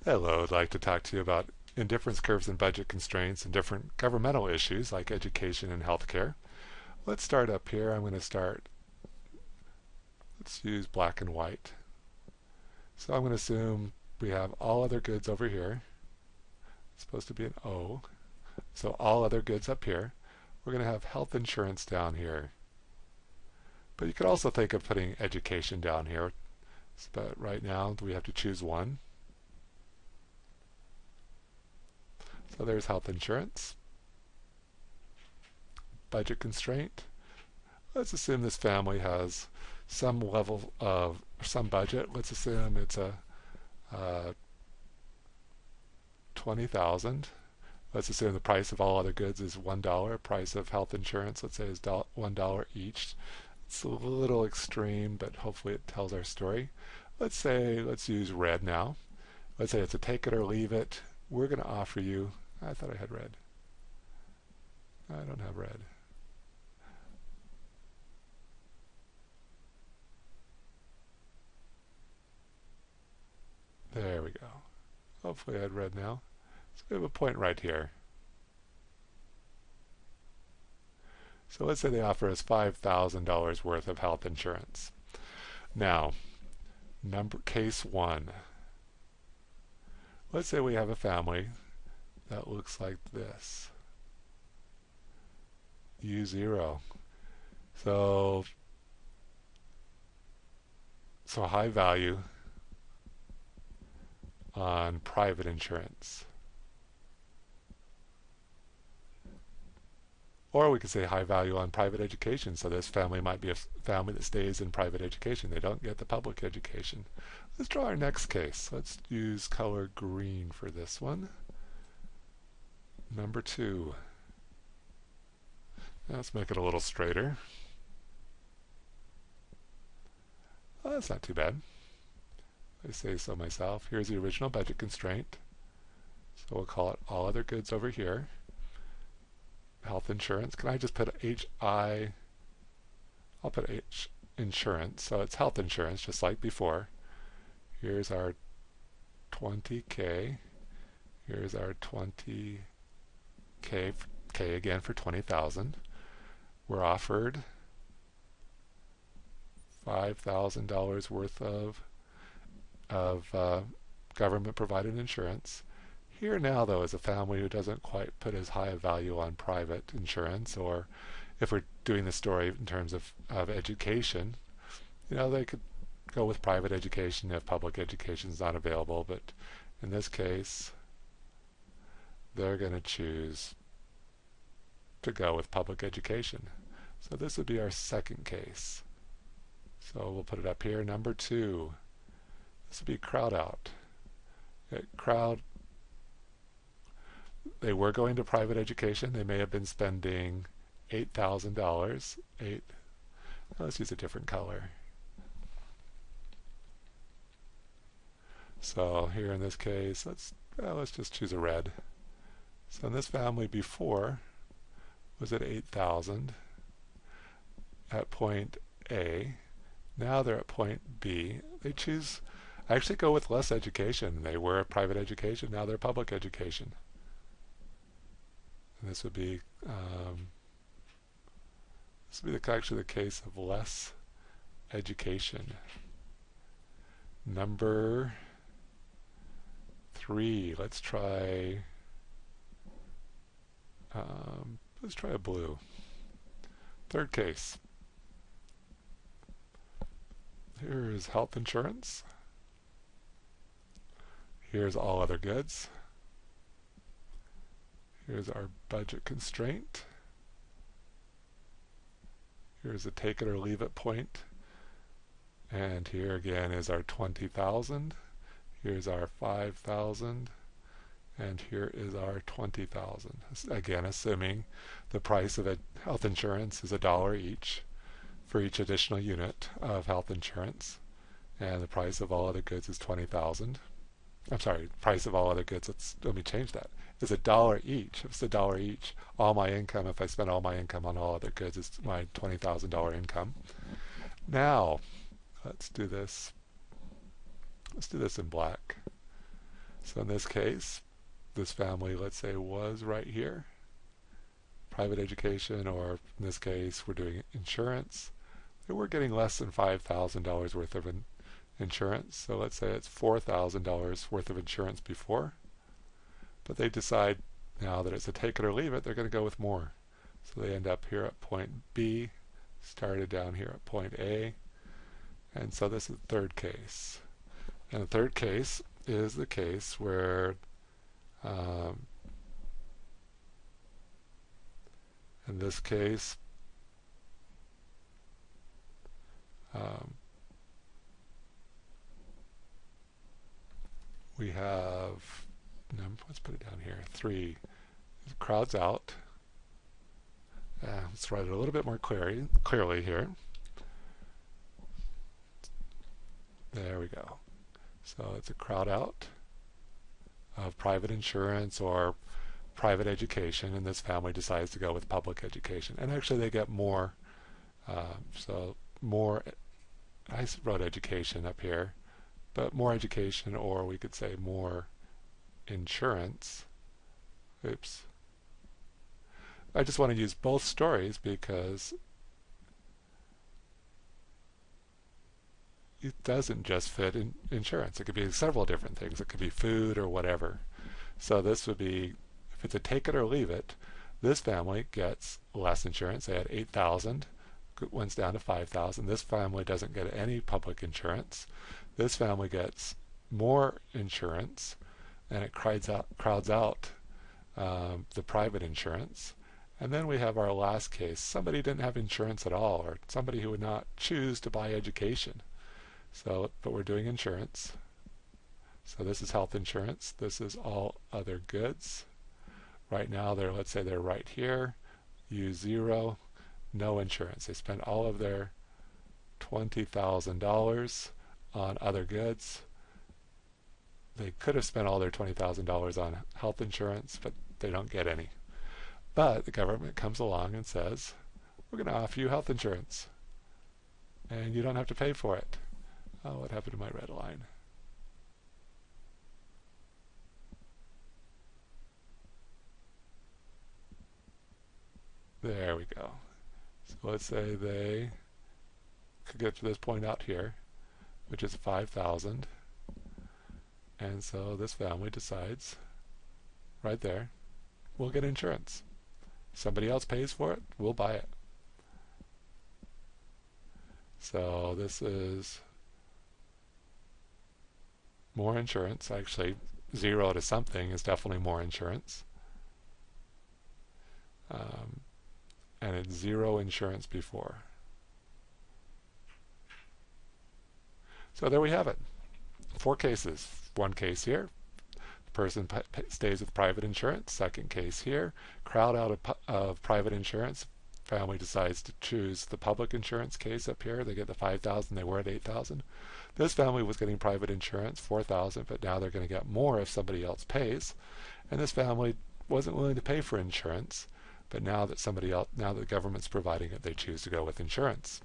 Hello, I'd like to talk to you about indifference curves and budget constraints and different governmental issues like education and healthcare. Let's start up here. Let's use black and white. So I'm going to assume we have all other goods over here. It's supposed to be an O. So all other goods up here. We're going to have health insurance down here. But you could also think of putting education down here. But right now we have to choose one. So there's health insurance. Budget constraint. Let's assume this family has some level of some budget. Let's assume it's a 20,000. Let's assume the price of all other goods is $1. Price of health insurance, let's say, is $1 each. It's a little extreme, but hopefully it tells our story. Let's use red now. Let's say it's a take it or leave it. We're going to offer you, I thought I had red. I don't have red. There we go. Hopefully I had red now. So we have a point right here. So let's say they offer us $5,000 worth of health insurance. Now, case one. Let's say we have a family that looks like this. U0. So high value on private insurance. Or we could say high value on private education. So this family might be a family that stays in private education. They don't get the public education. Let's draw our next case. Let's use color green for this one. Number 2. Now let's make it a little straighter. Well, that's not too bad. I say so myself. Here's the original budget constraint. So we'll call it all other goods over here. Health insurance. Can I just put HI? I'll put H insurance. So it's health insurance just like before. Here's our 20K. Here's our 20K. K again for 20,000. We're offered $5,000 worth of government provided insurance. Here now, though, is a family who doesn't quite put as high a value on private insurance, or if we're doing the story in terms of education, they could go with private education if public education is not available, but in this case, they're going to choose to go with public education. So this would be our second case. So we'll put it up here, number 2. This would be crowd out. They were going to private education. They may have been spending $8,000. Let's use a different color. So here in this case, let's just choose a red. So in this family before was at 8,000 at point A. Now they're at point B. They actually go with less education. They were private education. Now they're public education. And this would be actually the case of less education. Number 3. Let's try a blue. Third case. Here is health insurance. Here's all other goods. Here's our budget constraint. Here's a take it or leave it point. And here again is our 20,000. Here's our 5,000. And here is our 20,000. Again, assuming the price of health insurance is $1 each for each additional unit of health insurance. And the price of all other goods is 20,000. I'm sorry, price of all other goods, let me change that. Is $1 each. If it's $1 each, all my income, if I spend all my income on all other goods, is my $20,000 income. Now, let's do this. Let's do this in black. So in this case, this family, let's say, was right here, private education, or in this case, we're doing insurance. And we're getting less than $5,000 worth of insurance. So let's say it's $4,000 worth of insurance before. But they decide now that it's a take it or leave it, they're going to go with more. So they end up here at point B, started down here at point A. And so this is the third case. And the third case is the case where in this case we have, let's put it down here, 3. It crowds out. Let's write it a little bit more clearly here. There we go. So it's a crowd out of private insurance or private education, and this family decides to go with public education. And actually they get more, so more, I wrote education up here, but more education, or we could say more insurance. Oops. I just want to use both stories because it doesn't just fit in insurance. It could be several different things. It could be food or whatever. So this would be, if it's a take it or leave it, this family gets less insurance. They had $8,000, went down to $5,000. This family doesn't get any public insurance. This family gets more insurance, and it crowds out the private insurance. And then we have our last case. Somebody didn't have insurance at all, or somebody who would not choose to buy education. So, but we're doing insurance. So this is health insurance. This is all other goods. Right now, let's say they're right here. Use 0, no insurance. They spent all of their $20,000 on other goods. They could have spent all their $20,000 on health insurance, but they don't get any. But the government comes along and says, we're going to offer you health insurance, and you don't have to pay for it. Oh, what happened to my red line? There we go. So let's say they could get to this point out here, which is 5,000. And so this family decides, right there, we'll get insurance. Somebody else pays for it, we'll buy it. So this is more insurance. Actually, 0 to something is definitely more insurance. And it's 0 insurance before. So there we have it. 4 cases. One case here. The person stays with private insurance. Second case here. Crowd out of private insurance. Family decides to choose the public insurance case up here. They get the 5,000. They were at 8,000. This family was getting private insurance, 4,000, but now they're going to get more if somebody else pays. And this family wasn't willing to pay for insurance, but now that the government's providing it, they choose to go with insurance.